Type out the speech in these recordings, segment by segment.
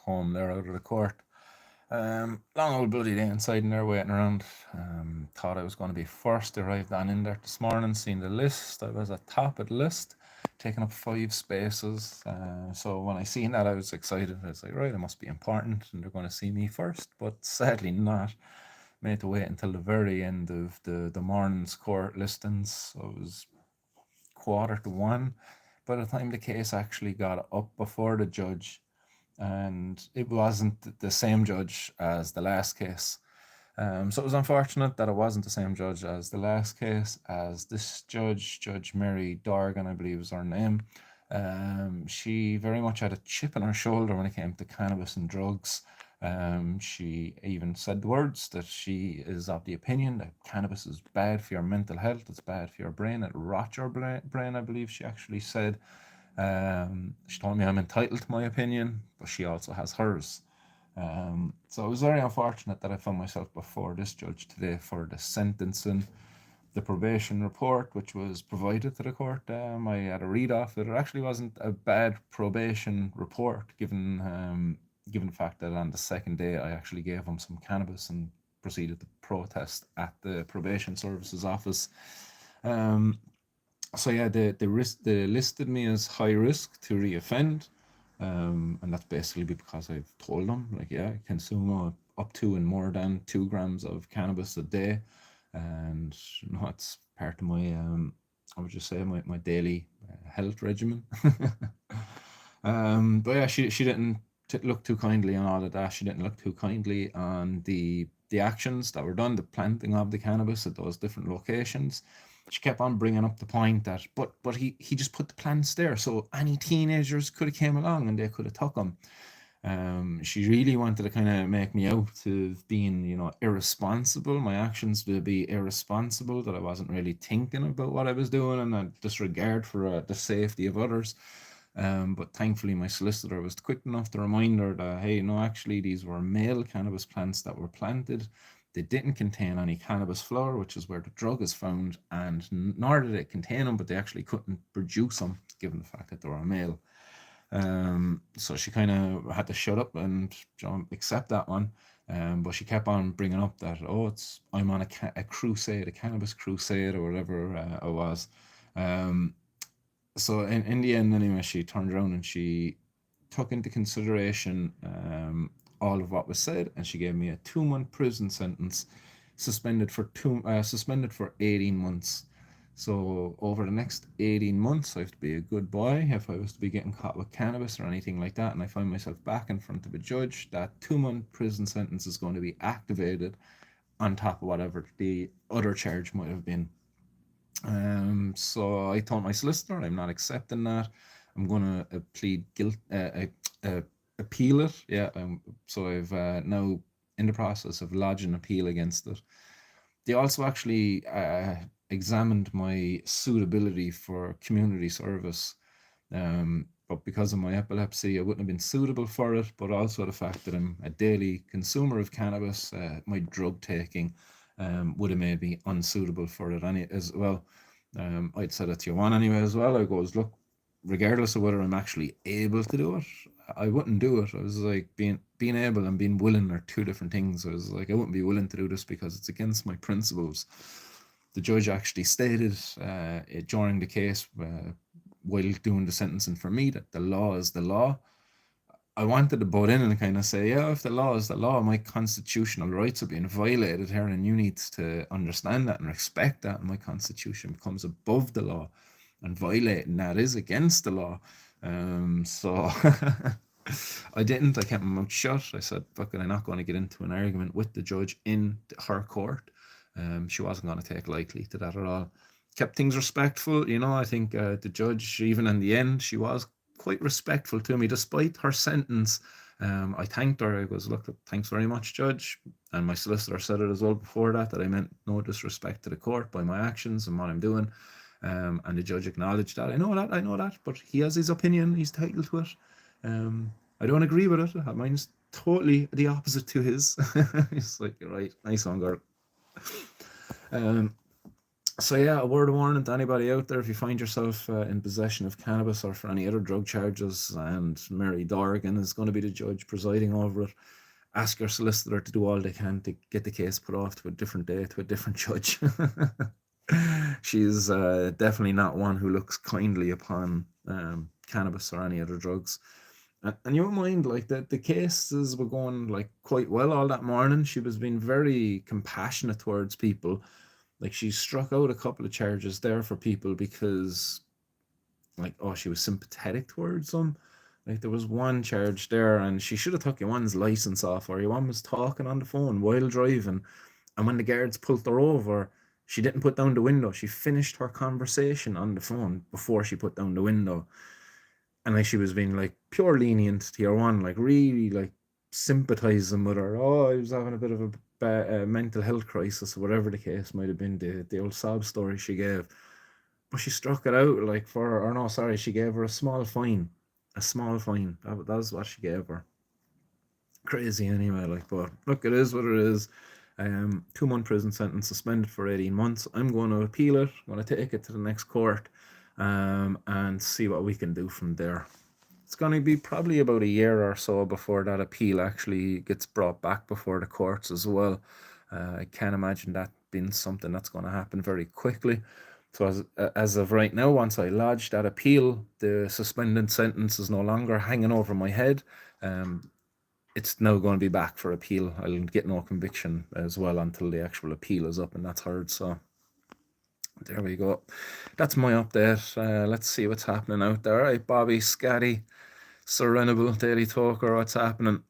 home there out of the court. Long old bloody day inside in there waiting around. Thought I was going to be first. Arrived on in there this morning, seen the list. I was at top of the list, taking up 5 spaces. So when I seen that, I was excited. I was like, right, it must be important, and they're going to see me first. But sadly not. Made to wait until the very end of the morning's court listings. So it was 1:45 by the time the case actually got up before the judge, and it wasn't the same judge as the last case. So it was unfortunate that it wasn't the same judge as the last case, as this judge, Judge Mary Dorgan, I believe is her name. She very much had a chip on her shoulder when it came to cannabis and drugs. She even said the words that she is of the opinion that cannabis is bad for your mental health, it's bad for your brain, it rots your brain, I believe she actually said. She told me I'm entitled to my opinion, but she also has hers. So it was very unfortunate that I found myself before this judge today for the sentencing. The probation report, which was provided to the court, I had a read off it. It actually wasn't a bad probation report, given the fact that on the second day I actually gave him some cannabis and proceeded to protest at the probation services office. So yeah, they listed me as high risk to reoffend, and that's basically because I've told them like, yeah, I consume up to and more than 2 grams of cannabis a day, and it's part of my I would just say my daily health regimen. But yeah, she didn't look too kindly on all of that. She didn't look too kindly on the actions that were done, the planting of the cannabis at those different locations. She kept on bringing up the point that, but he just put the plants there, so any teenagers could have came along and they could have took them. She really wanted to kind of make me out to being, irresponsible. My actions would be irresponsible, that I wasn't really thinking about what I was doing, and a disregard for the safety of others. But thankfully, my solicitor was quick enough to remind her that, hey, no, actually, these were male cannabis plants that were planted. They didn't contain any cannabis flower, which is where the drug is found, and nor did it contain them, but they actually couldn't produce them, given the fact that they were a male. So she kind of had to shut up and accept that one. But she kept on bringing up that, I'm on a crusade, a cannabis crusade, or whatever it was. So in the end, anyway, she turned around and she took into consideration all of what was said, and she gave me a 2-month prison sentence, suspended for 18 months. So over the next 18 months, I have to be a good boy. If I was to be getting caught with cannabis or anything like that, and I find myself back in front of a judge, that 2-month prison sentence is going to be activated on top of whatever the other charge might have been. So I told my solicitor I'm not accepting that. I'm going to plead guilt, appeal it. Yeah. So I've now in the process of lodging an appeal against it. They also actually examined my suitability for community service. But because of my epilepsy, I wouldn't have been suitable for it. But also the fact that I'm a daily consumer of cannabis, my drug taking would have made me unsuitable for it as well. I'd said it to you one anyway as well. I goes, look, regardless of whether I'm actually able to do it, I wouldn't do it. I was like, being able and being willing are two different things. I was like, I wouldn't be willing to do this because it's against my principles. The judge actually stated during the case, while doing the sentencing for me, that the law is the law. I wanted to butt in and kind of say, yeah, if the law is the law, my constitutional rights are being violated here, and you need to understand that and respect that. And my constitution becomes above the law, and violating that is against the law. So I didn't. I kept my mouth shut. I said, fuck it, I'm not going to get into an argument with the judge in her court. She wasn't going to take lightly to that at all. Kept things respectful. I think the judge, even in the end, she was quite respectful to me despite her sentence. I thanked her. I goes, look, thanks very much, Judge. And my solicitor said it as well before that I meant no disrespect to the court by my actions and what I'm doing. And the judge acknowledged that. I know that, but he has his opinion. He's entitled to it. I don't agree with it. Mine's totally the opposite to his. He's like, right, nice one, girl. So yeah, a word of warning to anybody out there: if you find yourself in possession of cannabis or for any other drug charges, and Mary Dorgan is going to be the judge presiding over it, ask your solicitor to do all they can to get the case put off to a different day, to a different judge. She's definitely not one who looks kindly upon cannabis or any other drugs. And you won't mind, like, the cases were going like quite well all that morning. She was being very compassionate towards people. Like, she struck out a couple of charges there for people because, like, oh, she was sympathetic towards them. Like, there was one charge there, and she should have took your one's license off, or your one was talking on the phone while driving, and when the guards pulled her over, she didn't put down the window. She finished her conversation on the phone before she put down the window. And like, she was being like pure lenient to your one, like really like sympathizing with her. Oh, I was having a bit of a mental health crisis, or whatever the case might have been, the old sob story she gave. But she struck it out like for her, or no, sorry, she gave her a small fine. A small fine. That was what she gave her. Crazy anyway, like, but look, it is what it is. 2 month prison sentence, suspended for 18 months. I'm going to appeal it. I'm going to take it to the next court, and see what we can do from there. It's going to be probably about a year or so before that appeal actually gets brought back before the courts as well. I can't imagine that being something that's going to happen very quickly. So as of right now, once I lodge that appeal, the suspended sentence is no longer hanging over my head. It's now going to be back for appeal. I'll get no conviction as well until the actual appeal is up and that's heard. So there we go. That's my update. Let's see what's happening out there. All right, Bobby, Scotty, Serenable, Daily Talker, what's happening?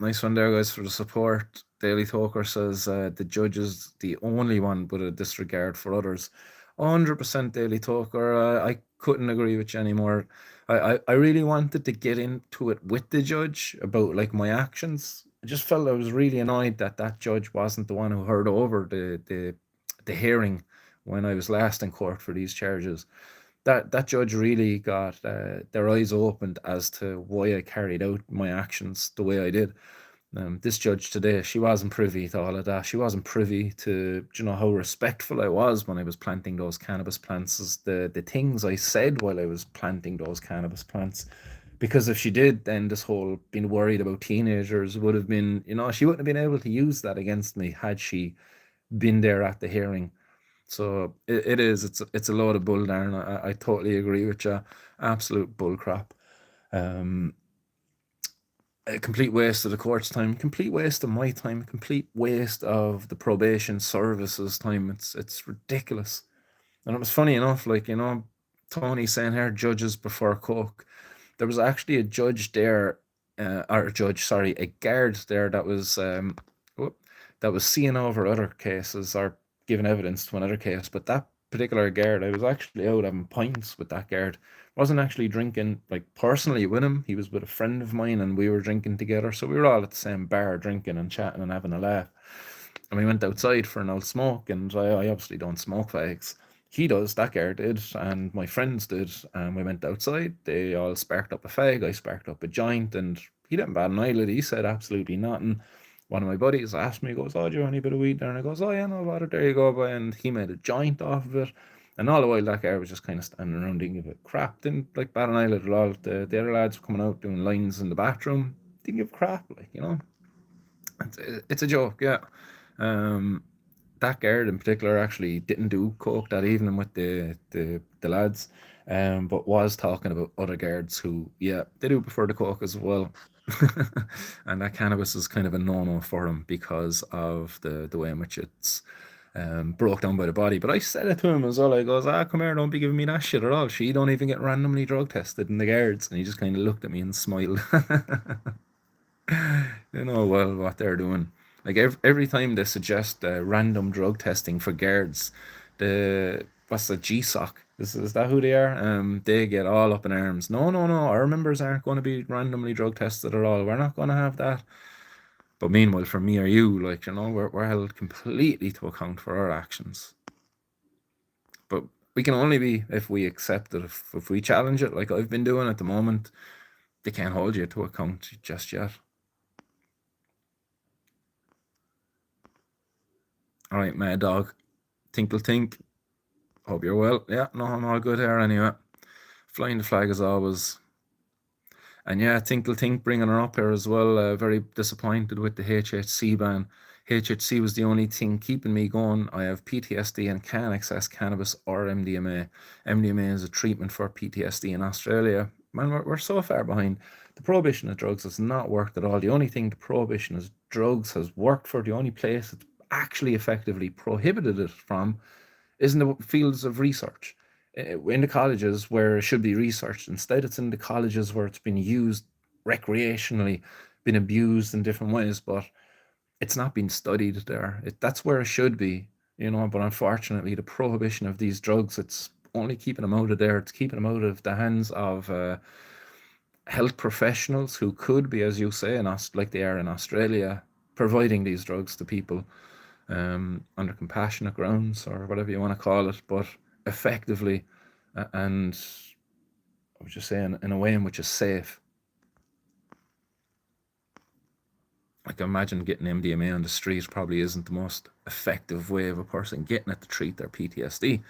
Nice one there, guys, for the support. Daily Talker says the judge is the only one with a disregard for others. 100% Daily Talker. I couldn't agree with you anymore. I really wanted to get into it with the judge about like my actions. I just felt I was really annoyed that that judge wasn't the one who heard over the hearing when I was last in court for these charges. That judge really got their eyes opened as to why I carried out my actions the way I did. This judge today, she wasn't privy to all of that. She wasn't privy to, you know, how respectful I was when I was planting those cannabis plants, the things I said while I was planting those cannabis plants. Because if she did, then this whole being worried about teenagers would have been, you know, she wouldn't have been able to use that against me had she been there at the hearing. So it is. It's a load of bull, Darren. I totally agree with you. Absolute bull crap. Um, a complete waste of the court's time, complete waste of my time, complete waste of the probation services time. It's ridiculous. And it was funny enough, like, you know, Tony saying here, judges before coke. There was actually a judge there, or a judge, sorry, a guard there that was that was seeing over other cases or giving evidence to another case. But that particular guard, I was actually out having pints with that guard. Wasn't actually drinking like personally with him. He was with a friend of mine, and we were drinking together. So we were all at the same bar drinking and chatting and having a laugh. And we went outside for an old smoke, and I obviously don't smoke fags. He does, that guy did, and my friends did, and we went outside. They all sparked up a fag, I sparked up a joint, and he didn't bat an eyelid. He said absolutely nothing. One of my buddies asked me, he goes, "Oh, do you want any bit of weed there?" And I goes, "Oh, yeah, no bother, there you go, boy." And he made a joint off of it. And all the while, that guy was just kind of standing around, didn't give a crap, didn't like bat an eyelid at all. The other lads were coming out doing lines in the bathroom, didn't give a crap, like, you know. It's a joke, yeah. Um, that guard in particular actually didn't do coke that evening with the lads, but was talking about other guards who, yeah, they do prefer the coke as well. And that cannabis is kind of a no-no for him because of the way in which it's broke down by the body. But I said it to him as well. I goes, "Ah, come here, don't be giving me that shit at all. She don't even get randomly drug tested in the guards." And he just kind of looked at me and smiled. They know well what they're doing. Like every time they suggest random drug testing for guards, the what's the GSOC? Is that who they are? They get all up in arms. No, no, no. Our members aren't going to be randomly drug tested at all. We're not going to have that. But meanwhile, for me or you, like, you know, we're held completely to account for our actions. But we can only be if we accept it. If we challenge it, like I've been doing at the moment, they can't hold you to account just yet. All right, Mad Dog. Tinkle Tink. Hope you're well. Yeah, no, I'm all good here anyway. Flying the flag as always. And yeah, think bringing her up here as well. Very disappointed with the HHC ban. HHC was the only thing keeping me going. I have PTSD and can't access cannabis or MDMA. MDMA is a treatment for PTSD in Australia. Man, we're so far behind. The prohibition of drugs has not worked at all. The only thing the prohibition of drugs has worked for, the only place it's actually effectively prohibited it from, is in the fields of research. In the colleges where it should be researched. Instead, it's in the colleges where it's been used recreationally, been abused in different ways, but it's not been studied there. That's where it should be, but unfortunately, the prohibition of these drugs, it's only keeping them out of there. It's keeping them out of the hands of health professionals who could be, as you say, like they are in Australia, providing these drugs to people under compassionate grounds or whatever you want to call it, but effectively, and I would just say in a way in which is safe. Like, imagine getting MDMA on the street probably isn't the most effective way of a person getting it to treat their PTSD.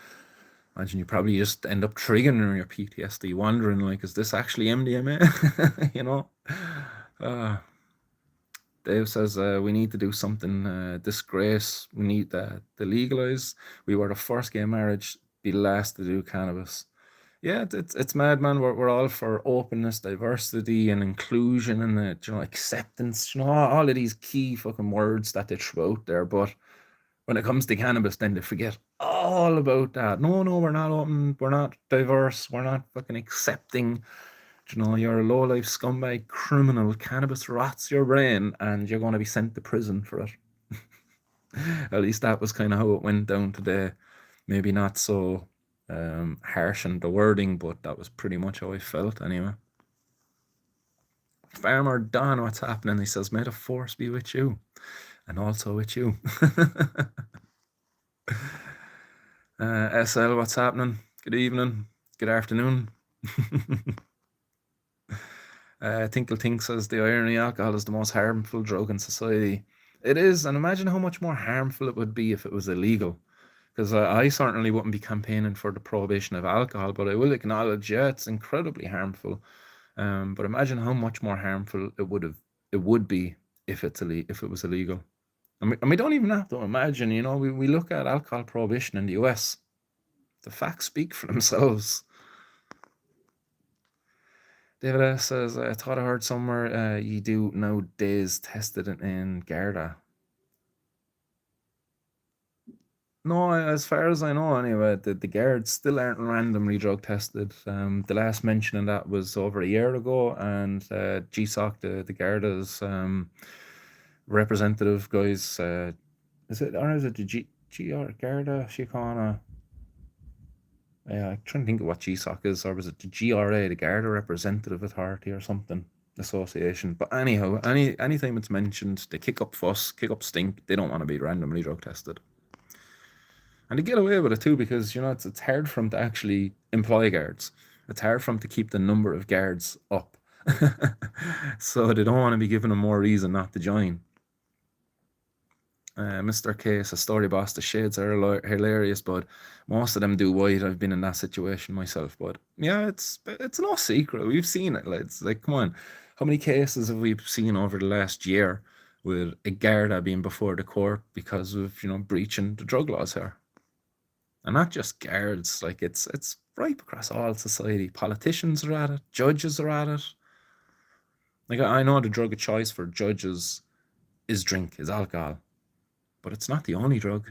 Imagine you probably just end up triggering your PTSD, wondering, like, is this actually MDMA? Dave says we need to do something. Disgrace. We need to legalize. We were the first gay marriage, be the last to do cannabis. Yeah, it's mad, man. We're all for openness, diversity, and inclusion, and acceptance. All of these key fucking words that they throw out there. But when it comes to cannabis, then they forget all about that. No, we're not open. We're not diverse. We're not fucking accepting. You're a low-life scumbag criminal. Cannabis rots your brain, and you're going to be sent to prison for it. At least that was kind of how it went down today. Maybe not so harsh in the wording, but that was pretty much how I felt anyway. Farmer Don, what's happening? He says, may the force be with you, and also with you. SL, what's happening? Good evening, good afternoon. Tinkle Tink says, the irony, alcohol is the most harmful drug in society. It is, and imagine how much more harmful it would be if it was illegal. Because I certainly wouldn't be campaigning for the prohibition of alcohol, but I will acknowledge, yeah, it's incredibly harmful. But imagine how much more harmful it would be if it was illegal. And we don't even have to imagine. We look at alcohol prohibition in the US. The facts speak for themselves. David S says, I thought I heard somewhere you do nowadays tested in Garda. No, as far as I know, anyway, the guards still aren't randomly drug tested. The last mention of that was over a year ago, and GSOC, the Garda's representative guys, is it the GR Garda Síochána? I'm trying to think of what GSOC is, or was it the GRA, the Garda Representative Authority or something, association. But anyhow, anytime it's mentioned, they kick up fuss, kick up stink. They don't want to be randomly drug tested. And they get away with it too, because it's hard for them to actually employ guards. It's hard for them to keep the number of guards up. So they don't want to be giving them more reason not to join. Mr. Case, a story boss, the shades are hilarious, but most of them do white. I've been in that situation myself, but yeah, it's no secret. We've seen it. It's like, come on, how many cases have we seen over the last year with a Garda being before the court because of breaching the drug laws here? And not just guards, like it's right across all society. Politicians are at it, judges are at it. Like, I know the drug of choice for judges is alcohol, but it's not the only drug.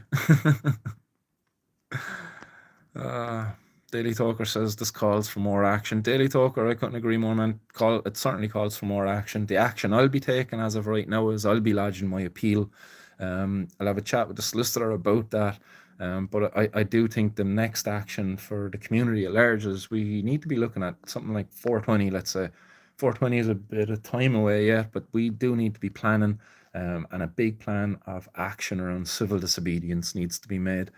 Daily Talker says this calls for more action. Daily Talker, I couldn't agree more, man. It certainly calls for more action. The action I'll be taking as of right now is I'll be lodging my appeal. I'll have a chat with the solicitor about that. But I do think the next action for the community at large is we need to be looking at something like 420, let's say. 420 is a bit of time away yet, but we do need to be planning, and a big plan of action around civil disobedience needs to be made.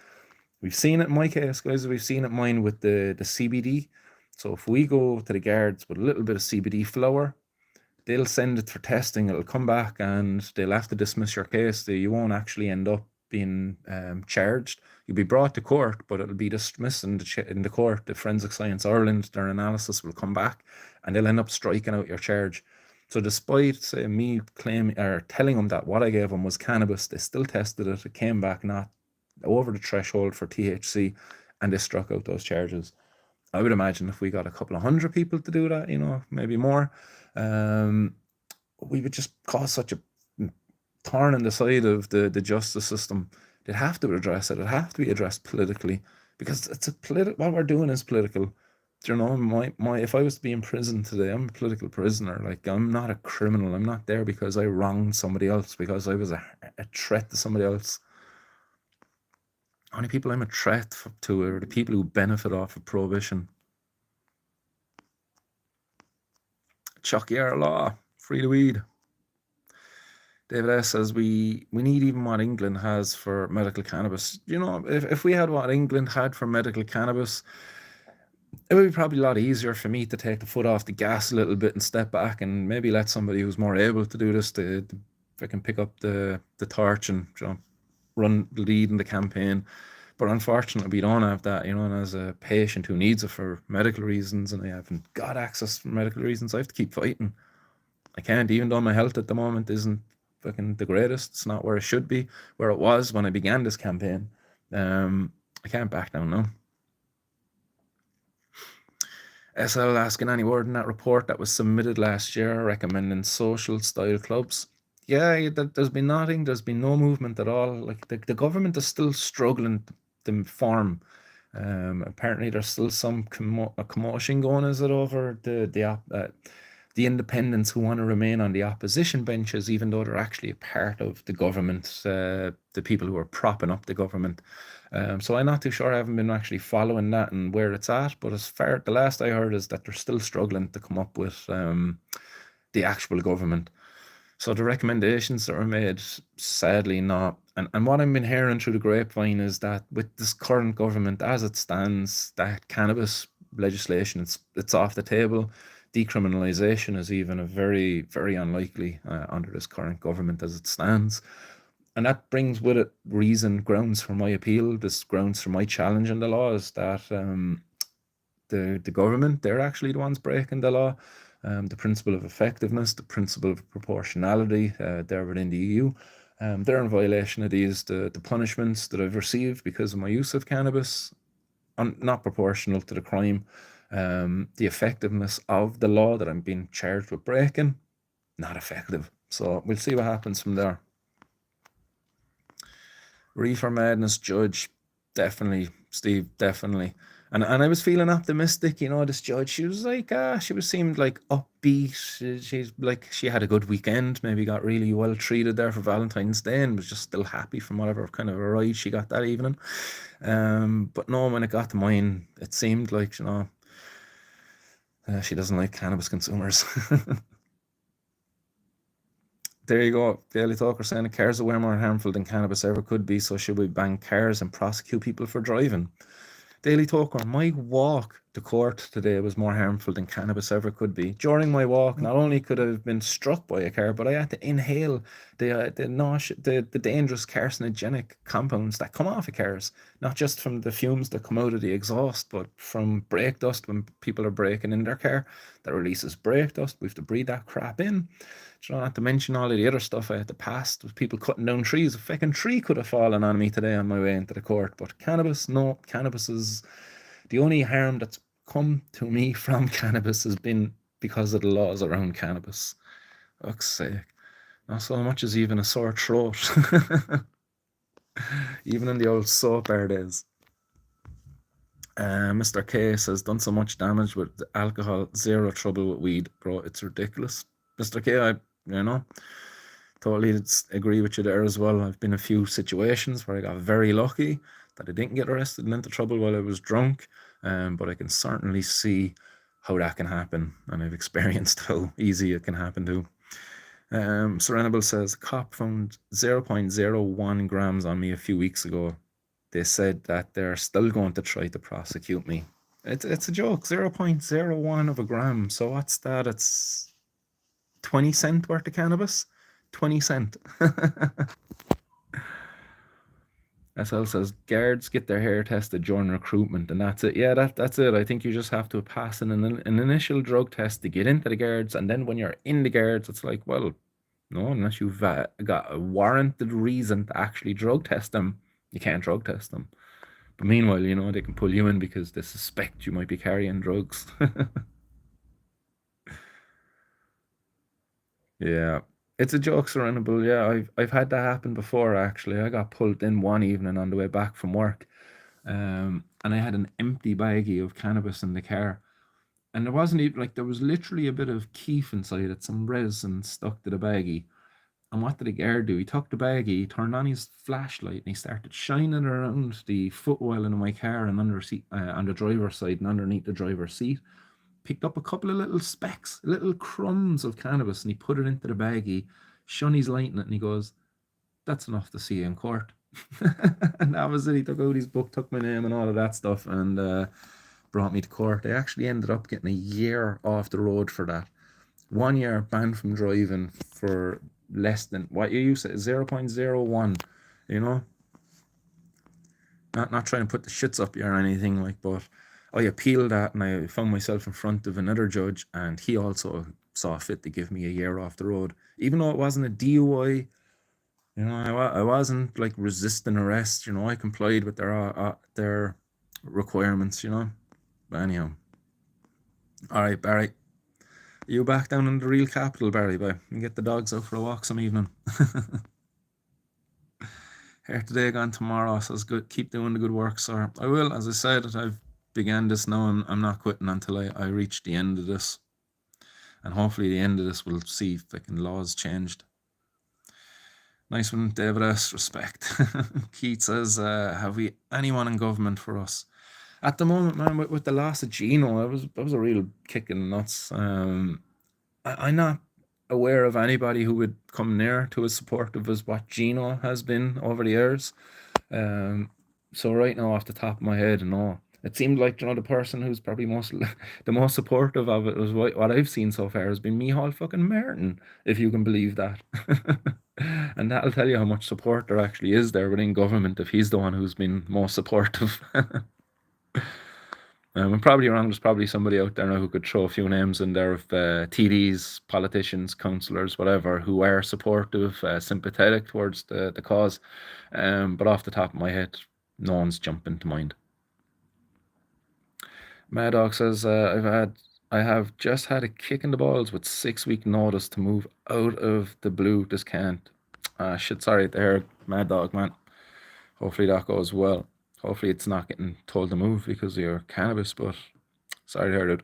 We've seen it in my case, guys. We've seen it in mine with the CBD. So if we go to the guards with a little bit of CBD flower, they'll send it for testing. It'll come back and they'll have to dismiss your case. You won't actually end up being charged. You'll be brought to court, but it'll be dismissed in the court. The Forensic Science Ireland, their analysis will come back, and they'll end up striking out your charge. So despite me claiming or telling them that what I gave them was cannabis, they still tested it. It came back not over the threshold for THC, and they struck out those charges. I would imagine if we got a couple of hundred people to do that, maybe more, we would just cause such a thorn in the side of the justice system. They'd have to address it. It'd have to be addressed politically, because it's what we're doing is political. If I was to be in prison today, I'm a political prisoner. Like, I'm not a criminal. I'm not there because I wronged somebody else, because I was a threat to somebody else. Only people I'm a threat to are the people who benefit off of prohibition. Chuck our law, free the weed. David S says we need even what England has for medical cannabis. If we had what England had for medical cannabis, it would be probably a lot easier for me to take the foot off the gas a little bit and step back and maybe let somebody who's more able to do this to if I can pick up the torch and run the lead in the campaign. But unfortunately, we don't have that, and as a patient who needs it for medical reasons, and I haven't got access for medical reasons, I have to keep fighting. I can't, even though my health at the moment isn't fucking the greatest. It's not where it should be, where it was when I began this campaign. I can't back down now. SL asking any word in that report that was submitted last year recommending social style clubs. Yeah, there's been nothing. There's been no movement at all. Like, the government is still struggling to form. Apparently, there's still some commotion going, is it, over the independents who want to remain on the opposition benches, even though they're actually a part of the government, the people who are propping up the government. So I'm not too sure. I haven't been actually following that and where it's at. But the last I heard is that they're still struggling to come up with the actual government. So the recommendations that were made, sadly not. And what I've been hearing through the grapevine is that with this current government as it stands, that cannabis legislation, it's off the table. Decriminalization is even a very, very unlikely under this current government as it stands. And that brings with it grounds for my appeal, this grounds for my challenge in the law, is that the government, they're actually the ones breaking the law. The principle of effectiveness, the principle of proportionality, there within the EU. They're in violation of the punishments that I've received because of my use of cannabis, not proportional to the crime. The effectiveness of the law that I'm being charged with breaking, not effective. So we'll see what happens from there. Reefer Madness judge, definitely, Steve, definitely. And I was feeling optimistic, this judge, she was like, seemed like upbeat. She's like, she had a good weekend, maybe got really well treated there for Valentine's Day and was just still happy from whatever kind of a ride she got that evening. But no, when it got to mine, it seemed like, she doesn't like cannabis consumers. There you go. Daily Talker saying cars are way more harmful than cannabis ever could be, so should we ban cars and prosecute people for driving? Daily Talker, my walk to court today was more harmful than cannabis ever could be. During my walk, not only could I have been struck by a car, but I had to inhale the dangerous carcinogenic compounds that come off of cars, not just from the fumes that come out of the exhaust, but from brake dust when people are braking in their car. That releases brake dust. We have to breathe that crap in. Not to mention all of the other stuff I had to pass with people cutting down trees. A fucking tree could have fallen on me today on my way into the court. But cannabis, no. Cannabis is the only harm that's come to me from cannabis has been because of the laws around cannabis. Fuck's sake. Not so much as even a sore throat. Even in the old soap bar days. Mr. K says, done so much damage with alcohol, zero trouble with weed. Bro, it's ridiculous. Mr. K, totally agree with you there as well. I've been in a few situations where I got very lucky that I didn't get arrested and into trouble while I was drunk, but I can certainly see how that can happen, and I've experienced how easy it can happen too. Serenable says, cop found 0.01 grams on me a few weeks ago. They said that they're still going to try to prosecute me. It's a joke, 0.01 of a gram. So what's that? It's 20 cent worth of cannabis? 20 cent. SL says guards get their hair tested during recruitment, and that's it. Yeah, that's it. I think you just have to pass an initial drug test to get into the guards, and then when you're in the guards, it's like, well, no, unless you've got a warranted reason to actually drug test them, you can't drug test them. But meanwhile, they can pull you in because they suspect you might be carrying drugs. Yeah, it's a joke surroundable. Yeah, I've had that happen before actually. I got pulled in one evening on the way back from work, and I had an empty baggie of cannabis in the car, and there wasn't even like there was literally a bit of keef inside it, some resin stuck to the baggie. And what did the guard do? He took the baggie, he turned on his flashlight, and he started shining around the footwell in my car and under seat, on the driver's side and underneath the driver's seat. Picked up a couple of little specks, little crumbs of cannabis, and he put it into the baggie, shone his light in it, and he goes, "That's enough to see you in court." And that was it. He took out his book, took my name and all of that stuff, and brought me to court. I actually ended up getting a year off the road for that. 1 year banned from driving for less than what you used to 0.01. You know, not trying to put the shits up you or anything like, but I appealed that and I found myself in front of another judge, and he also saw fit to give me a year off the road, even though it wasn't a DUI. I wasn't like resisting arrest. I complied with their requirements. But anyhow, all right, Barry. You back down in the real capital, Barry, boy, and get the dogs out for a walk some evening. Here today, gone tomorrow. So it's good. Keep doing the good work, sir. I will. As I said, I've began this now. I'm not quitting until I reach the end of this, and hopefully the end of this will see fucking laws changed. Nice one, David S. Respect. Keith says, "Have we anyone in government for us?" At the moment, man, with the loss of Gino, I was a real kick in the nuts. I'm not aware of anybody who would come near to as supportive as what Gino has been over the years. Um, so right now, off the top of my head, no. It seemed like the person who's probably most the most supportive of it was what I've seen so far has been Micheál fucking Martin, if you can believe that. And that'll tell you how much support there actually is there within government if he's the one who's been most supportive. I'm probably wrong. There's probably somebody out there now who could throw a few names in there of TDs, politicians, councillors, whatever, who are supportive, sympathetic towards the cause. But off the top of my head, no one's jumping to mind. Mad Dog says, I have just had a kick in the balls with 6 week notice to move out of the blue. This can't. Shit, sorry to hear, Mad Dog, man. Hopefully that goes well. Hopefully it's not getting told to move because of your cannabis, but sorry to hear that.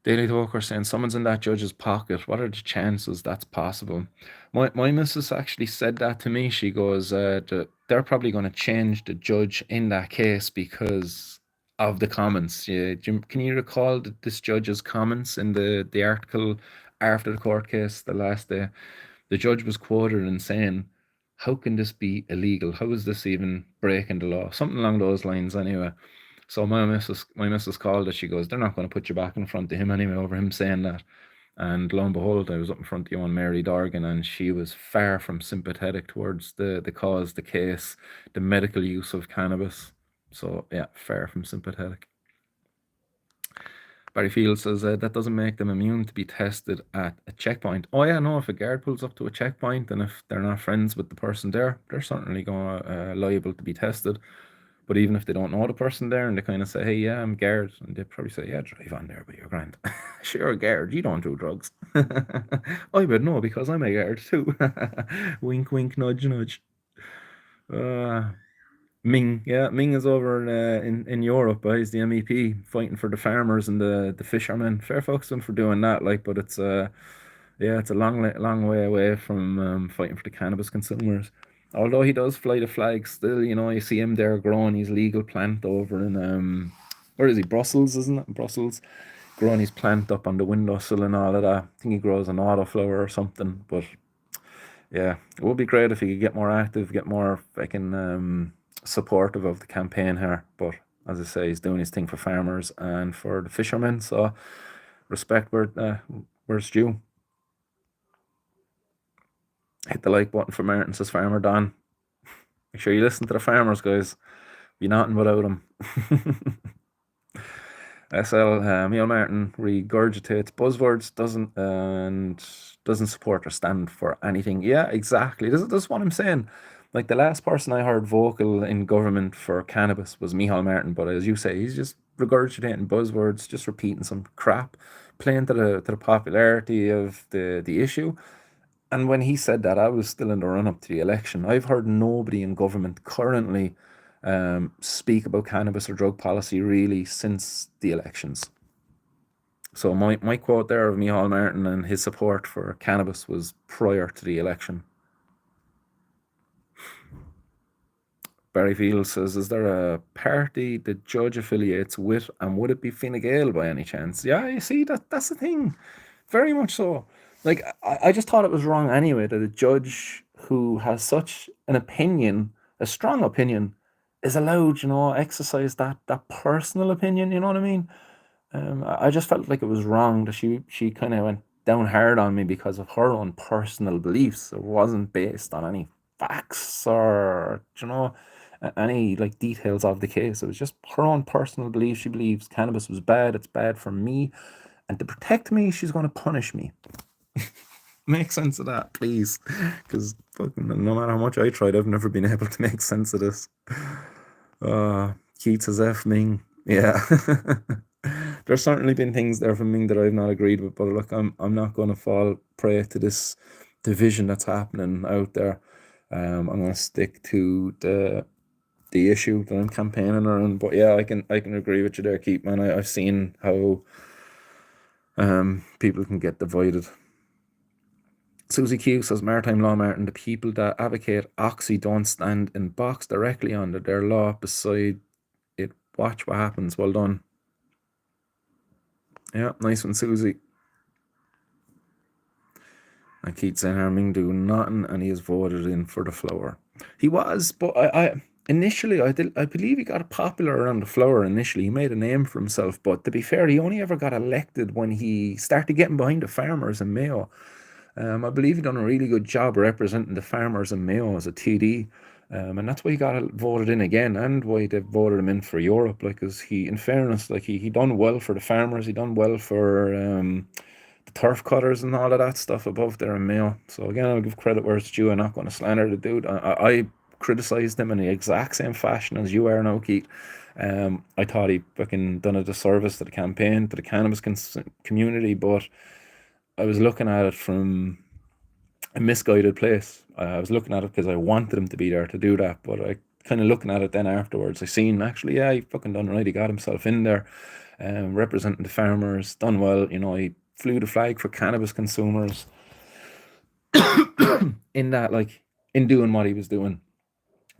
Daily Talker saying someone's in that judge's pocket. What are the chances that's possible? My missus actually said that to me. She goes, they're probably going to change the judge in that case because of the comments. Yeah, can you recall this judge's comments in the article after the court case the last day? The judge was quoted in saying, "How can this be illegal? How is this even breaking the law?" Something along those lines, anyway. So my missus called it. She goes, "They're not going to put you back in front of him anyway over him saying that." And lo and behold, I was up in front of you on Mary Dorgan, and she was far from sympathetic towards the cause, the case, the medical use of cannabis. So yeah, far from sympathetic. Barry Field says that doesn't make them immune to be tested at a checkpoint. Oh yeah, no, if a guard pulls up to a checkpoint and if they're not friends with the person there, they're certainly going liable to be tested. But even if they don't know the person there and they kind of say, "Hey, yeah, I'm guard," and they probably say, "Yeah, drive on there, but you're grand." Sure, guard, you don't do drugs. I would know because I'm a guard too. Wink, wink, nudge, nudge. Uh, Ming, yeah, Ming is over in Europe. He's the MEP fighting for the farmers and the fishermen. Fair folks to him for doing that, like, but it's yeah, it's a long way away from fighting for the cannabis consumers. Although he does fly the flag still, you see him there growing his legal plant over in where is he? Brussels, isn't it? Brussels, growing his plant up on the windowsill and all of that. I think he grows an autoflower or something. But yeah, it would be great if he could get more active, get more fucking supportive of the campaign here. But as I say, he's doing his thing for farmers and for the fishermen. So respect where it's due. Hit the like button for Martin, says Farmer Don. Make sure you listen to the farmers, guys. Be nothing without them. SL Neil Martin regurgitates buzzwords, doesn't support or stand for anything. Yeah, exactly. This is what I'm saying. Like the last person I heard vocal in government for cannabis was Micheál Martin, but as you say, he's just regurgitating buzzwords, just repeating some crap, playing to the popularity of the issue. And when he said that, I was still in the run up to the election. I've heard nobody in government currently speak about cannabis or drug policy really since the elections. So my quote there of Micheál Martin and his support for cannabis was prior to the election. Barry Field says, is there a party the judge affiliates with, and would it be Fine Gael by any chance? Yeah, you see, that's the thing. Very much so. Like, I just thought it was wrong anyway that a judge who has such an opinion, a strong opinion, is allowed, exercise that personal opinion, you know what I mean? I just felt like it was wrong that she kind of went down hard on me because of her own personal beliefs. It wasn't based on any facts or any like details of the case. It was just her own personal beliefs. She believes cannabis was bad. It's bad for me, and to protect me, she's going to punish me. Make sense of that, please, because fucking no matter how much I tried, I've never been able to make sense of this. Keats has F Ming. Yeah. There's certainly been things there from Ming that I've not agreed with, but look, I'm not going to fall prey to this division that's happening out there. I'm going to stick to the issue that I'm campaigning around. But yeah, I can agree with you there, Keith, man. I've seen how people can get divided. Susie Q says, Maritime Law Martin, the people that advocate Oxy don't stand in box directly under their law beside it. Watch what happens. Well done. Yeah, nice one, Susie. And Keith saying Harming do nothing, and he has voted in for the flower. He was, but I initially I believe he got popular around the flower initially. He made a name for himself, but to be fair, he only ever got elected when he started getting behind the farmers in Mayo. I believe he done a really good job representing the farmers in Mayo as a TD. And that's why he got voted in again, and why they voted him in for Europe. Like, cause he, in fairness, like he done well for the farmers. He done well for the turf cutters and all of that stuff above there in Mayo. So again, I'll give credit where it's due. I'm not going to slander the dude. I criticised him in the exact same fashion as you are now, Keith. I thought he fucking done a disservice to the campaign, to the cannabis community, but I was looking at it from a misguided place. I was looking at it because I wanted him to be there to do that, but I kind of looking at it then afterwards, I seen actually, yeah, he fucking done right. He got himself in there, representing the farmers, done well. He flew the flag for cannabis consumers in that, like, in doing what he was doing.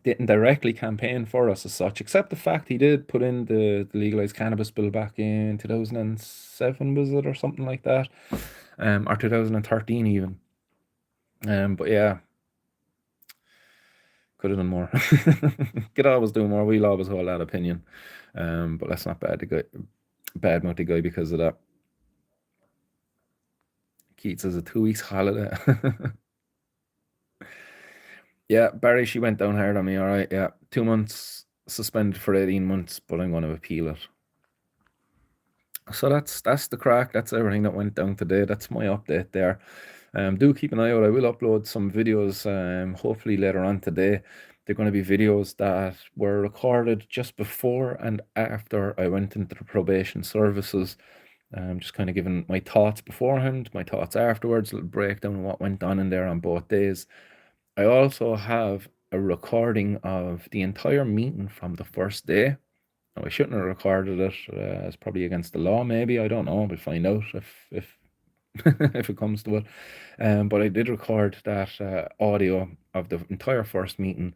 Didn't directly campaign for us as such, except the fact he did put in the legalized cannabis bill back in 2007, was it, or something like that, or 2013 even. But yeah, could have done more. Could always do more. We'll always hold that opinion. But let's not bad mouth the guy because of that. Keith says a 2 weeks holiday. Yeah, Barry, she went down hard on me. All right, yeah, 2 months suspended for 18 months, but I'm going to appeal it. So that's the crack. That's everything that went down today. That's my update there. Do keep an eye out. I will upload some videos, hopefully later on today. They're going to be videos that were recorded just before and after I went into the probation services. Just kind of giving my thoughts beforehand, my thoughts afterwards, a little breakdown of what went on in there on both days. I also have a recording of the entire meeting from the first day. Now, I shouldn't have recorded it. It's probably against the law, maybe. I don't know. We'll find out if if it comes to it. But I did record that audio of the entire first meeting,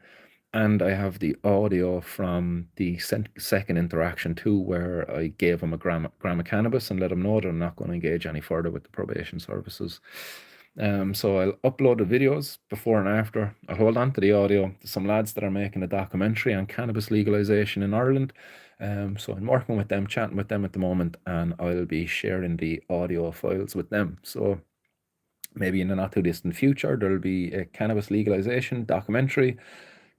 and I have the audio from the second interaction too, where I gave him a gram of cannabis and let him know that I'm not going to engage any further with the probation services. So I'll upload the videos before and after. I'll hold on to the audio. There's some lads that are making a documentary on cannabis legalization in Ireland. So I'm working with them, chatting with them at the moment, and I'll be sharing the audio files with them. So maybe in the not too distant future, there'll be a cannabis legalization documentary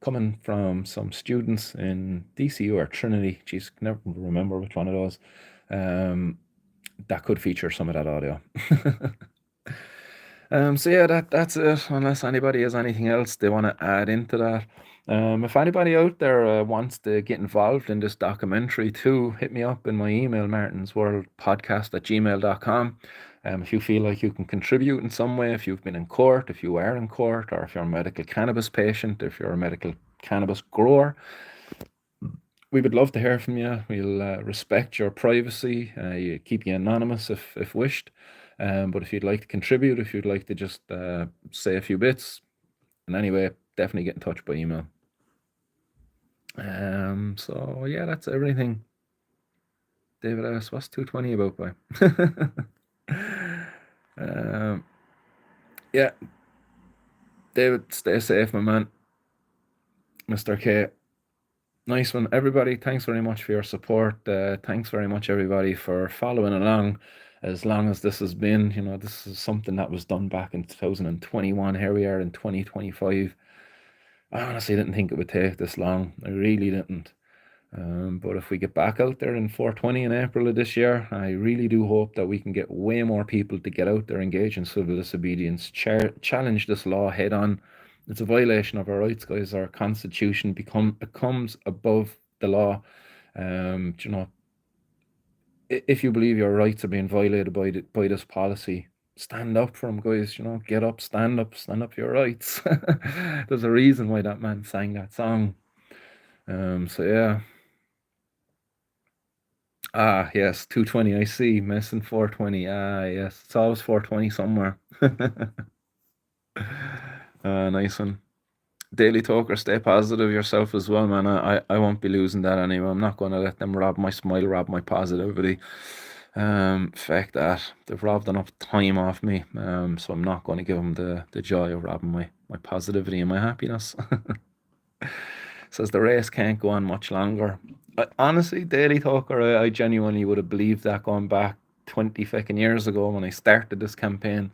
coming from some students in DCU or Trinity. Jeez, can never remember which one it was. That could feature some of that audio. So yeah, that's it. Unless anybody has anything else they want to add into that. If anybody out there wants to get involved in this documentary too, hit me up in my email, martinsworldpodcast@gmail.com. If you feel like you can contribute in some way, if you've been in court, if you are in court, or if you're a medical cannabis patient, if you're a medical cannabis grower, we would love to hear from you. We'll respect your privacy, keep you anonymous if wished. But if you'd like to contribute, if you'd like to just say a few bits, in any way, definitely get in touch by email. So yeah, that's everything. David asked, what's 220 about, boy? Yeah, David, stay safe, my man. Mr. K, nice one, everybody. Thanks very much for your support. Thanks very much, everybody, for following along as long as this has been. You know, this is something that was done back in 2021. Here we are in 2025. I honestly didn't think it would take this long. I really didn't. But if we get back out there in 420 in April of this year, I really do hope that we can get way more people to get out there, engage in civil disobedience, challenge this law head on. It's a violation of our rights, guys. Our constitution becomes above the law. You know, if you believe your rights are being violated by this policy, stand up for them, guys. You know, get up, stand up for your rights. There's a reason why that man sang that song. So yeah. Ah, yes, 220, I see. Missing 420. Ah, yes. It's always 420 somewhere. Nice one. Daily Talker, stay positive yourself as well, man. I won't be losing that anyway. I'm not going to let them rob my smile, rob my positivity. Fact that. They've robbed enough time off me. So I'm not going to give them the joy of robbing my positivity and my happiness. Says the race can't go on much longer. Honestly, Daily Talker, I genuinely would have believed that going back 20 fucking years ago when I started this campaign.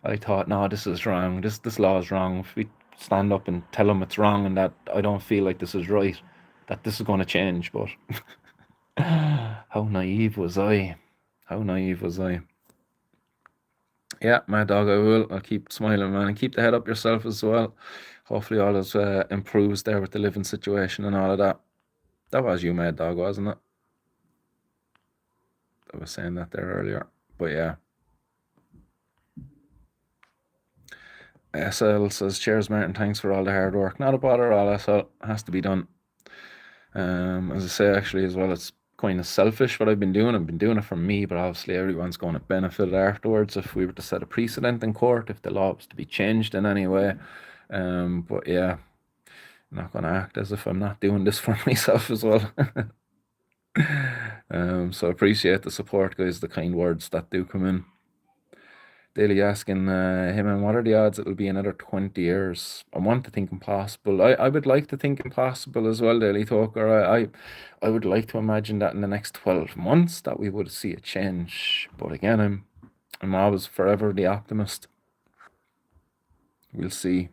I thought, no, this is wrong. This law is wrong. If we stand up and tell them it's wrong and that I don't feel like this is right, that this is going to change. But how naive was I? How naive was I? Yeah, my dog, I will. I'll keep smiling, man, and keep the head up yourself as well. Hopefully, all is improves there with the living situation and all of that. That was you, Mad Dog, wasn't it? I was saying that there earlier. But yeah. SL says, cheers, Martin. Thanks for all the hard work. Not a bother at all, SL. Has to be done. As I say, actually, as well, it's kind of selfish what I've been doing. I've been doing it for me, but obviously everyone's going to benefit afterwards if we were to set a precedent in court, if the law was to be changed in any way. But yeah, I'm not going to act as if I'm not doing this for myself as well. So I appreciate the support, guys, the kind words that do come in. Daily asking him, and what are the odds it'll be another 20 years? I want to think impossible. I would like to think impossible as well, Daily Talker. I would like to imagine that in the next 12 months that we would see a change. But again, I'm always forever the optimist. We'll see.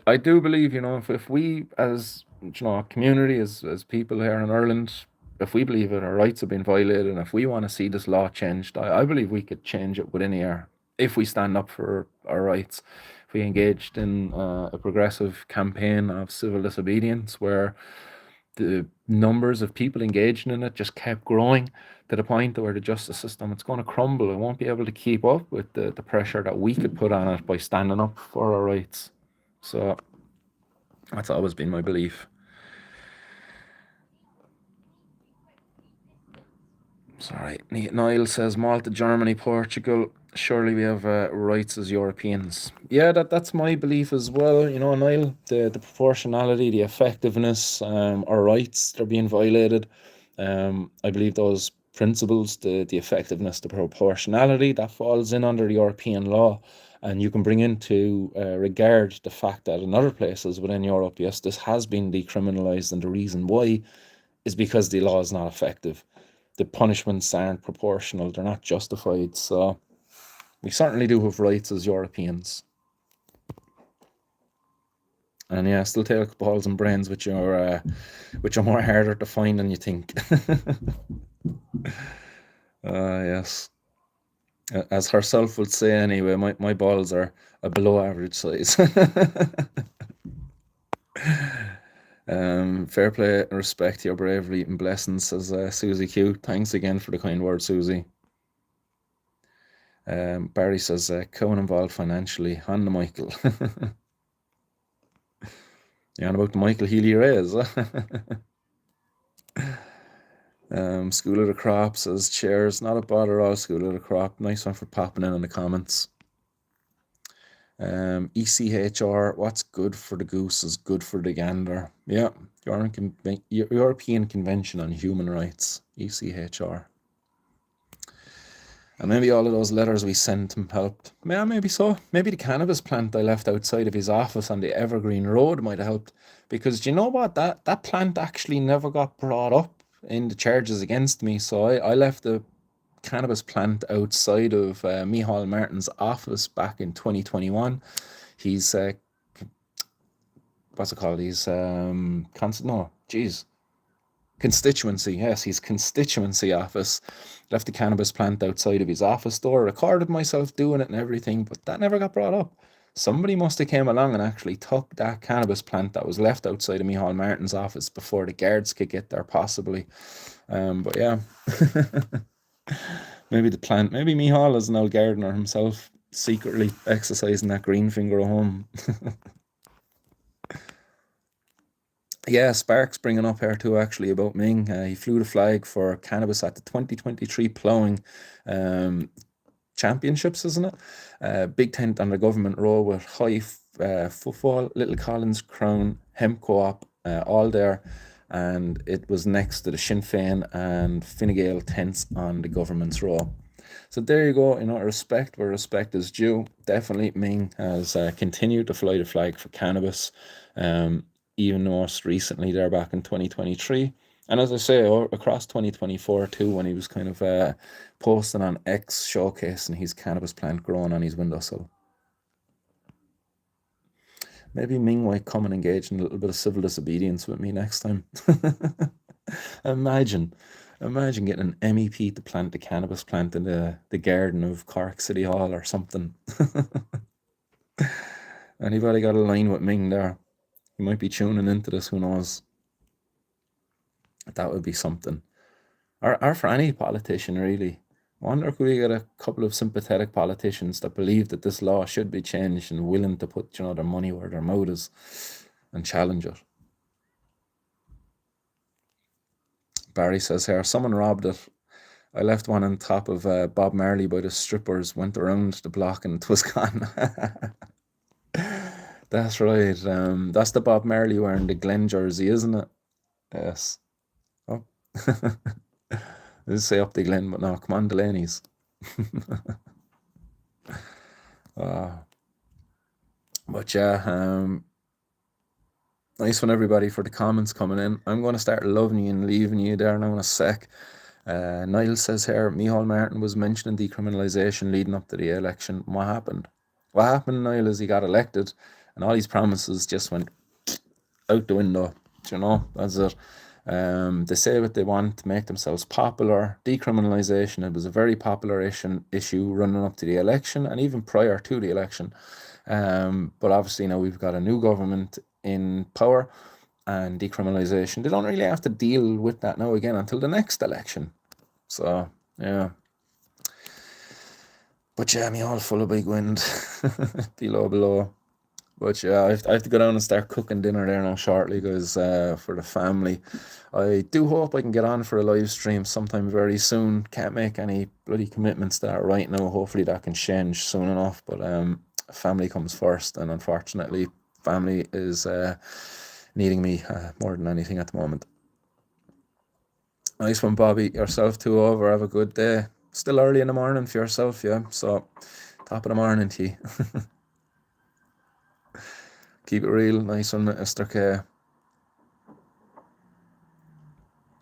I do believe, you know, if we as a community, as people here in Ireland, if we believe that our rights have been violated and if we want to see this law changed, I believe we could change it within a year if we stand up for our rights. If we engaged in a progressive campaign of civil disobedience where the numbers of people engaging in it just kept growing to the point where the justice system it's going to crumble. It won't be able to keep up with the pressure that we could put on it by standing up for our rights. So that's always been my belief. Sorry, Niall says Malta, Germany, Portugal. Surely we have rights as Europeans. Yeah, that's my belief as well. You know, Niall, the proportionality, the effectiveness, our rights they're being violated. I believe those principles, the effectiveness, the proportionality, that falls in under the European law. And you can bring into regard the fact that in other places within Europe, yes, this has been decriminalised, and the reason why is because the law is not effective. The punishments aren't proportional, they're not justified. So we certainly do have rights as Europeans. And yeah, still take balls and brains, which are more harder to find than you think. Yes. As herself would say anyway, my balls are a below average size. Fair play and respect to your bravery and blessings, says Susie Q. Thanks again for the kind word, Susie. Barry says, Cohen involved financially. On the Michael. You on about the Michael Healy Rays? School of the Crop says, chairs, not a bother at all, School of the Crop. Nice one for popping in the comments. ECHR, what's good for the goose is good for the gander. Yeah, European Convention on Human Rights, ECHR. And maybe all of those letters we sent him helped. Yeah, maybe so. Maybe the cannabis plant I left outside of his office on the Evergreen Road might have helped. Because do you know what? That plant actually never got brought up in the charges against me. So I left the cannabis plant outside of Micheál Martin's office back in 2021. He's what's it called? He's constituency. Yes, his constituency office. Left the cannabis plant outside of his office door. Recorded myself doing it and everything, but that never got brought up. Somebody must have came along and actually took that cannabis plant that was left outside of Micheál Martin's office before the guards could get there, possibly. But yeah. Maybe the plant, maybe Micheál is an old gardener himself, secretly exercising that green finger at home. Yeah, Sparks bringing up here too, actually, about Ming. He flew the flag for cannabis at the 2023 ploughing championships, isn't it? Big tent on the government row with high footfall, Little Collins, Crown, Hemp Co-op, all there. And it was next to the Sinn Féin and Fine Gael tents on the government's row. So there you go, respect where respect is due. Definitely Ming has continued to fly the flag for cannabis, even most recently there back in 2023. And as I say, across 2024 too, when he was kind of posting on X showcasing his cannabis plant growing on his windowsill. Maybe Ming might come and engage in a little bit of civil disobedience with me next time. Imagine getting an MEP to plant a cannabis plant in the garden of Cork City Hall or something. Anybody got a line with Ming there? He might be tuning into this, who knows? That would be something. Or for any politician, really. I wonder if we get a couple of sympathetic politicians that believe that this law should be changed and willing to put, their money where their mouth is and challenge it. Barry says here, someone robbed it. I left one on top of Bob Marley by the strippers, went around the block and it was gone. That's right. That's the Bob Marley wearing the Glen jersey, isn't it? Yes. Oh. I say up the Glen, but no, come on, Delaney's. But yeah, nice one, everybody, for the comments coming in. I'm going to start loving you and leaving you there now in a sec. Niall says here, Micheál Martin was mentioning decriminalisation leading up to the election. What happened? What happened, Niall, is he got elected and all his promises just went out the window. That's it. They say what they want to make themselves popular. Decriminalisation, it was a very popular issue running up to the election and even prior to the election. But obviously now we've got a new government in power, and decriminalisation, they don't really have to deal with that now again until the next election. So yeah. But yeah, me all full of big wind. below. But yeah, I have to go down and start cooking dinner there now shortly, guys, for the family. I do hope I can get on for a live stream sometime very soon. Can't make any bloody commitments to that right now. Hopefully that can change soon enough. But family comes first, and unfortunately, family is needing me more than anything at the moment. Nice one, Bobby. Yourself too, over. Have a good day. Still early in the morning for yourself, yeah. So, top of the morning to you. Keep it real. Nice one, Mr. K.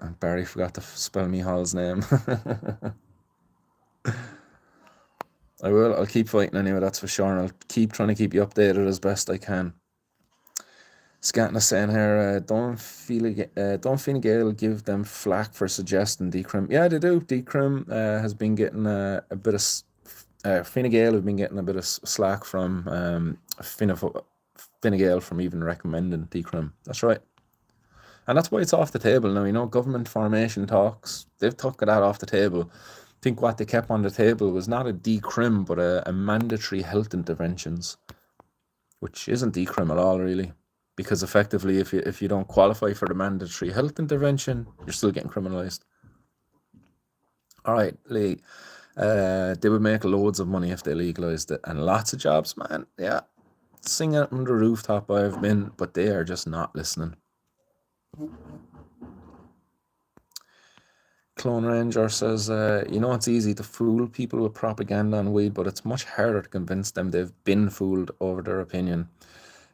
And Barry forgot to spell Michal's name. I will. I'll keep fighting anyway, that's for sure. And I'll keep trying to keep you updated as best I can. Scatting is saying here, don't Fine Gael give them flack for suggesting decrim. Yeah, they do. Decrim has been getting a bit of Fine Gael have been getting a bit of slack from Fine Gael from even recommending decrim. That's right. And that's why it's off the table now. Government formation talks, they've took that off the table. I think what they kept on the table was not a decrim, but a mandatory health interventions, which isn't decrim at all, really. Because effectively, if you don't qualify for the mandatory health intervention, you're still getting criminalised. All right, Lee. They would make loads of money if they legalised it, and lots of jobs, man. Yeah, sing it from the rooftop I've been, but they are just not listening. Clone Ranger says, it's easy to fool people with propaganda on weed, but it's much harder to convince them they've been fooled over their opinion.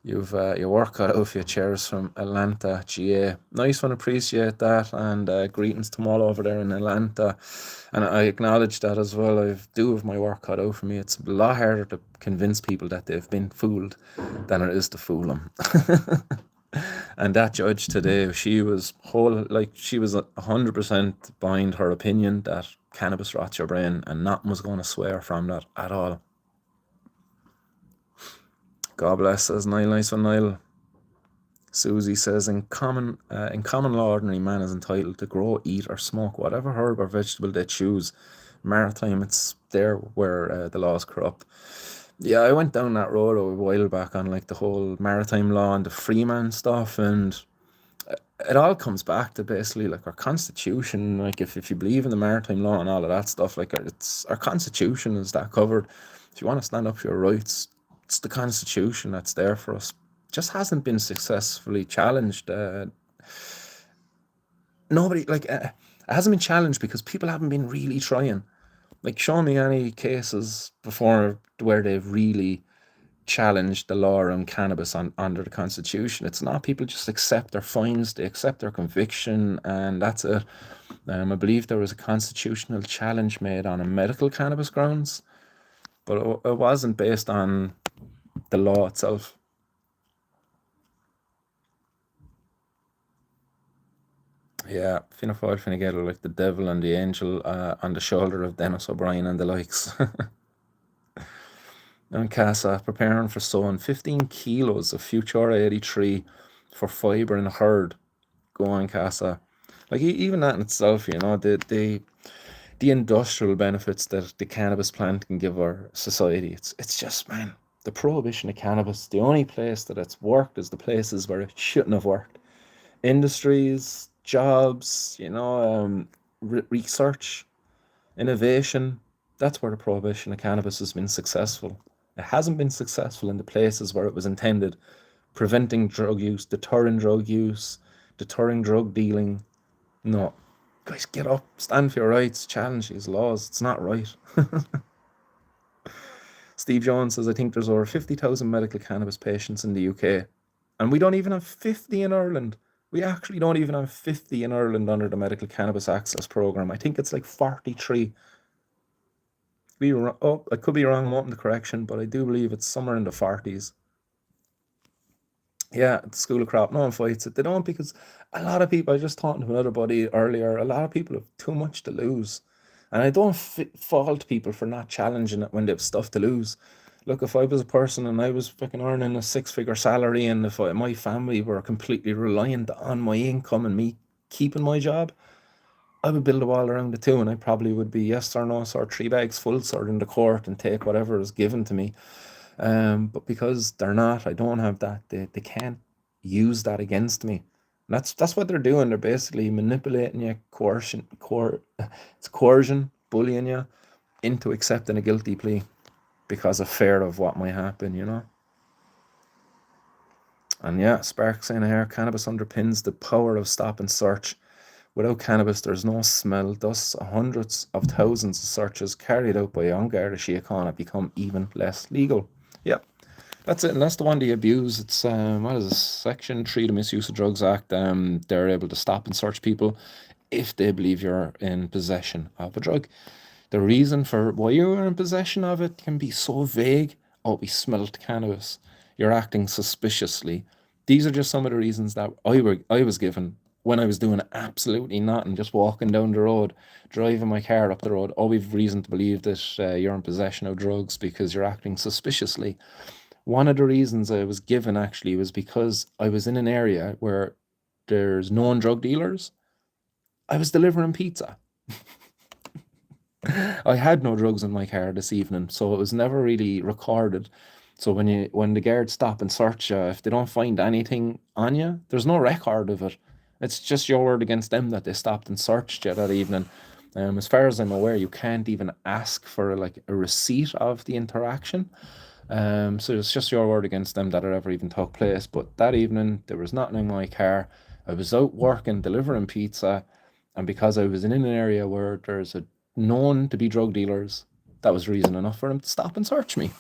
You've your work cut out for your chairs from Atlanta, GA. Nice one, appreciate that, and greetings to them all over there in Atlanta. And I acknowledge that as well. I do have my work cut out for me. It's a lot harder to convince people that they've been fooled than it is to fool them. And that judge today, she was 100% behind her opinion that cannabis rots your brain, and nothing was going to swear from that at all. God bless, says Niall. Nice one, Niall. Susie says, in common law, ordinary man is entitled to grow, eat, or smoke whatever herb or vegetable they choose. Maritime, it's there where the law is corrupt. Yeah, I went down that road a while back on like the whole maritime law and the freeman stuff, and it all comes back to basically like our constitution. Like if you believe in the maritime law and all of that stuff, like it's our constitution is that covered. If you want to stand up for your rights, it's the constitution that's there for us. Just hasn't been successfully challenged. Nobody it hasn't been challenged because people haven't been really trying. Like, show me any cases before where they've really challenged the law around cannabis under the constitution. It's not. People just accept their fines, they accept their conviction, and that's it. I believe there was a constitutional challenge made on a medical cannabis grounds, but it wasn't based on the law itself. Yeah, Fianna Fáil finna get like the devil and the angel on the shoulder of Dennis O'Brien and the likes. And Casa preparing for sowing 15 kilos of Futura 83 for fibre in a herd. Go on, Casa. Like even that in itself, the industrial benefits that the cannabis plant can give our society. It's just, man, the prohibition of cannabis. The only place that it's worked is the places where it shouldn't have worked. Industries, jobs, research, innovation. That's where the prohibition of cannabis has been successful. It hasn't been successful in the places where it was intended, preventing drug use, deterring drug use, deterring drug dealing. No. Guys, get up, stand for your rights, challenge these laws. It's not right. Steve Jones says, I think there's over 50,000 medical cannabis patients in the UK. And we don't even have 50 in Ireland. We actually don't even have 50 in Ireland under the Medical Cannabis Access Programme. I think it's like 43. I could be wrong, I'm wanting the correction, but I do believe it's somewhere in the 40s. Yeah, the School of Crop, no one fights it. They don't, because a lot of people, I was just talking to another buddy earlier, a lot of people have too much to lose. And I don't fault people for not challenging it when they have stuff to lose. Look, if I was a person and I was fucking earning a 6-figure salary, and if my family were completely reliant on my income and me keeping my job, I would build a wall around it too, and I probably would be yes or no, sort 3 bags full, sort in the court and take whatever is given to me. But because they're not, I don't have that. They can't use that against me. And that's what they're doing. They're basically manipulating you, it's coercion, bullying you into accepting a guilty plea because of fear of what might happen. And yeah, Spark saying here, cannabis underpins the power of stop and search. Without cannabis, there's no smell. Thus, hundreds of thousands of searches carried out by An Garda Síochána become even less legal. Yep, that's it, and that's the one they abuse. It's what is this? Section 3 of the Misuse of Drugs Act. They're able to stop and search people if they believe you're in possession of a drug. The reason for why you're in possession of it can be so vague. Oh, we smelt cannabis. You're acting suspiciously. These are just some of the reasons that I was given when I was doing absolutely nothing, just walking down the road, driving my car up the road. Oh, we've reason to believe that you're in possession of drugs because you're acting suspiciously. One of the reasons I was given actually was because I was in an area where there's known drug dealers. I was delivering pizza. I had no drugs in my car this evening, so it was never really recorded. So when the guards stop and search you, if they don't find anything on you, there's no record of it. It's just your word against them that they stopped and searched you that evening. As far as I'm aware, you can't even ask for like a receipt of the interaction. So it's just your word against them that it ever even took place. But that evening, there was nothing in my car. I was out working, delivering pizza, and because I was in an area where there's a known to be drug dealers, that was reason enough for them to stop and search me.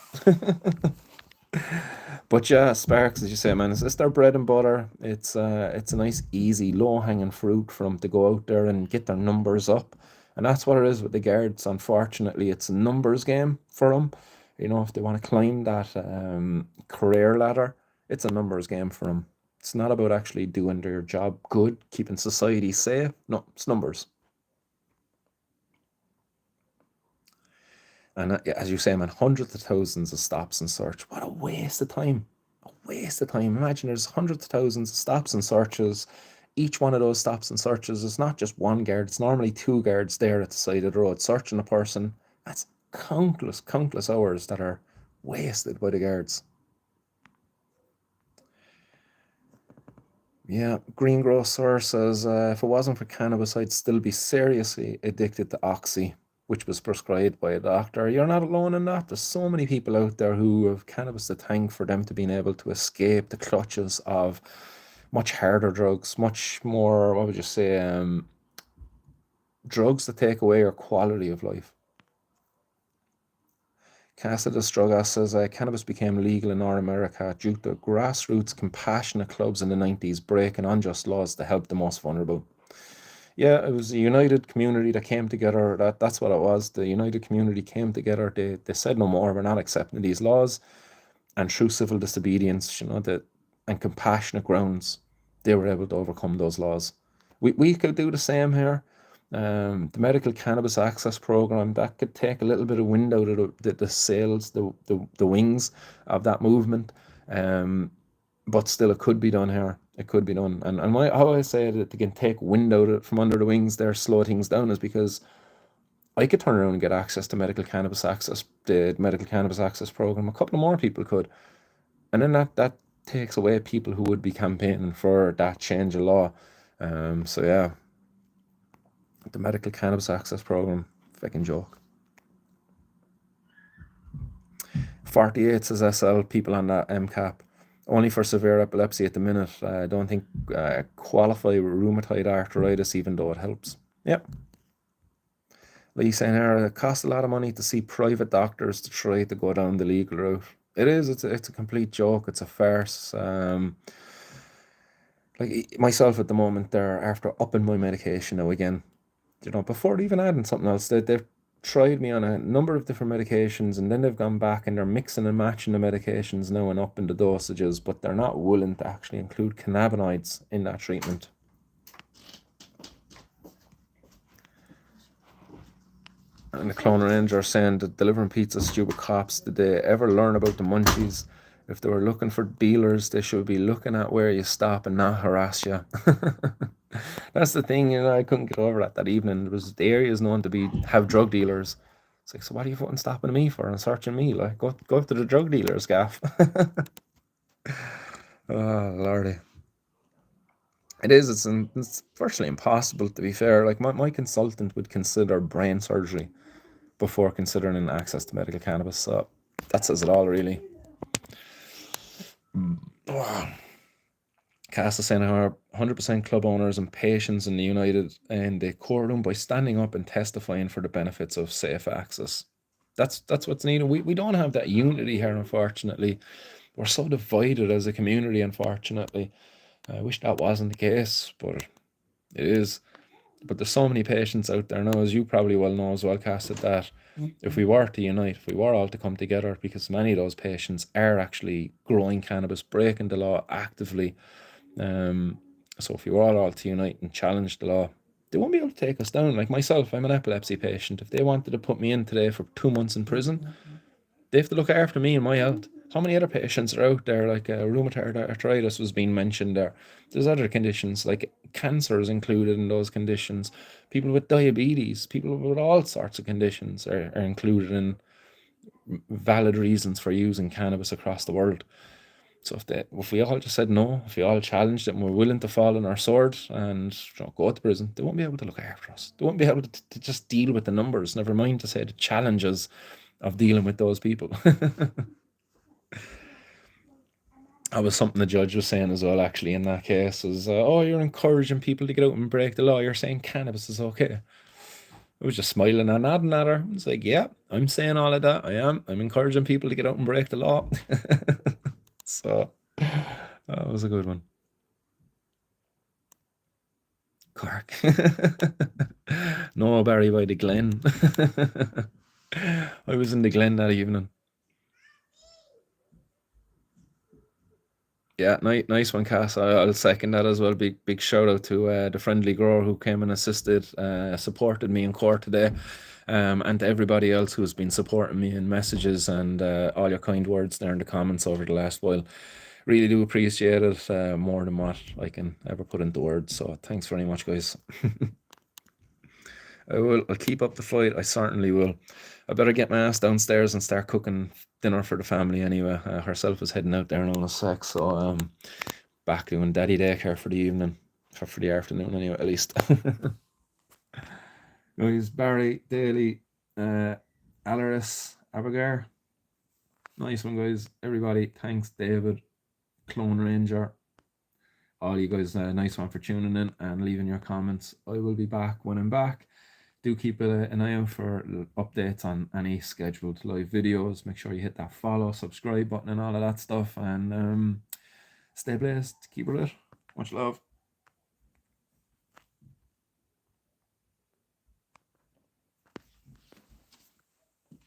But yeah, Sparks, as you say, man, it's their bread and butter. It's a nice, easy, low hanging fruit for them to go out there and get their numbers up, and that's what it is with the guards. Unfortunately, it's a numbers game for them. You know, if they want to climb that career ladder, it's a numbers game for them. It's not about actually doing their job good, keeping society safe. No, it's numbers. And as you say, man, hundreds of thousands of stops and search. What a waste of time. A waste of time. Imagine there's hundreds of thousands of stops and searches. Each one of those stops and searches is not just one guard, it's normally two guards there at the side of the road searching a person. That's countless, countless hours that are wasted by the guards. Yeah, Greengrocer says if it wasn't for cannabis, I'd still be seriously addicted to oxy, which was prescribed by a doctor. You're not alone in that. There's so many people out there who have cannabis to thank for them to being able to escape the clutches of much harder drugs, much more, what would you say, drugs that take away your quality of life. Cassidus Strugas says cannabis became legal in North America due to grassroots compassionate clubs in the 90s breaking unjust laws to help the most vulnerable. Yeah, it was a united community that came together. That's what it was. The united community came together. They said no more. We're not accepting these laws. And through civil disobedience, and compassionate grounds, they were able to overcome those laws. We could do the same here. The medical cannabis access program that could take a little bit of wind out of the sails, the wings of that movement. But still, it could be done here. It could be done. And how I say that they can take wind out of it from under the wings there, slow things down, is because I could turn around and get access to the medical cannabis access program. A couple of more people could, and then that takes away people who would be campaigning for that change of law. So yeah, the medical cannabis access program, fucking joke. 48 says SL people on that MCAP. Only for severe epilepsy at the minute. I don't think qualify rheumatoid arthritis, even though it helps. Yep. Like you saying here, it costs a lot of money to see private doctors to try to go down the legal route. It is. It's a complete joke. It's a farce. Like myself at the moment, there after upping my medication now again. Before even adding something else, they've tried me on a number of different medications, and then they've gone back and they're mixing and matching the medications now and upping the dosages, but they're not willing to actually include cannabinoids in that treatment. And the Clone Ranger saying that delivering pizza, stupid cops, did they ever learn about the munchies? If they were looking for dealers, they should be looking at where you stop and not harass you. That's the thing, I couldn't get over that evening. The area is known to have drug dealers. It's like, so what are you fucking stopping me for and searching me? Like, go to the drug dealers, gaff. Oh, lordy. It is. It's virtually impossible, to be fair. Like, my consultant would consider brain surgery before considering access to medical cannabis. So that says it all, really. Cass is saying how 100% club owners and patients in the United and the courtroom by standing up and testifying for the benefits of safe access. That's what's needed. We don't have that unity here, unfortunately. We're so divided as a community, unfortunately. I wish that wasn't the case, but it is. But there's so many patients out there now, as you probably well know as well, Cass, that if we were to unite, if we were all to come together, because many of those patients are actually growing cannabis, breaking the law actively. So if we were all to unite and challenge the law, they won't be able to take us down. Like myself, I'm an epilepsy patient. If they wanted to put me in today for 2 months in prison, they have to look after me and my health. How many other patients are out there, like rheumatoid arthritis was being mentioned there. There's other conditions, like cancer is included in those conditions. People with diabetes, people with all sorts of conditions are included in valid reasons for using cannabis across the world. So if we all just said no, if we all challenged it and we're willing to fall on our sword and go to prison, they won't be able to look after us. They won't be able to just deal with the numbers, never mind to say the challenges of dealing with those people. That was something the judge was saying as well, actually, in that case, was, oh, you're encouraging people to get out and break the law. You're saying cannabis is okay. I was just smiling and nodding at her. It's like, yeah, I'm saying all of that. I am. I'm encouraging people to get out and break the law. So that was a good one. Cork. No, Barry by the Glen. I was in the Glen that evening. Yeah, nice one, Cass. I'll second that as well. Big shout out to the friendly grower who came and assisted, supported me in court today, and to everybody else who's been supporting me in messages and all your kind words there in the comments over the last while. Really do appreciate it, more than what I can ever put into words. So thanks very much, guys. I'll keep up the fight. I certainly will. I better get my ass downstairs and start cooking dinner for the family anyway. Herself is heading out there in a sec, so back doing daddy daycare for the evening, for the afternoon anyway, at least. Guys, Barry, Daly, Alaris, Abigail. Nice one, guys. Everybody, thanks, David, Clone Ranger. All you guys, nice one for tuning in and leaving your comments. I will be back when I'm back. Do keep an eye out for updates on any scheduled live videos. Make sure you hit that follow, subscribe button and all of that stuff. And stay blessed. Keep it lit. Much love.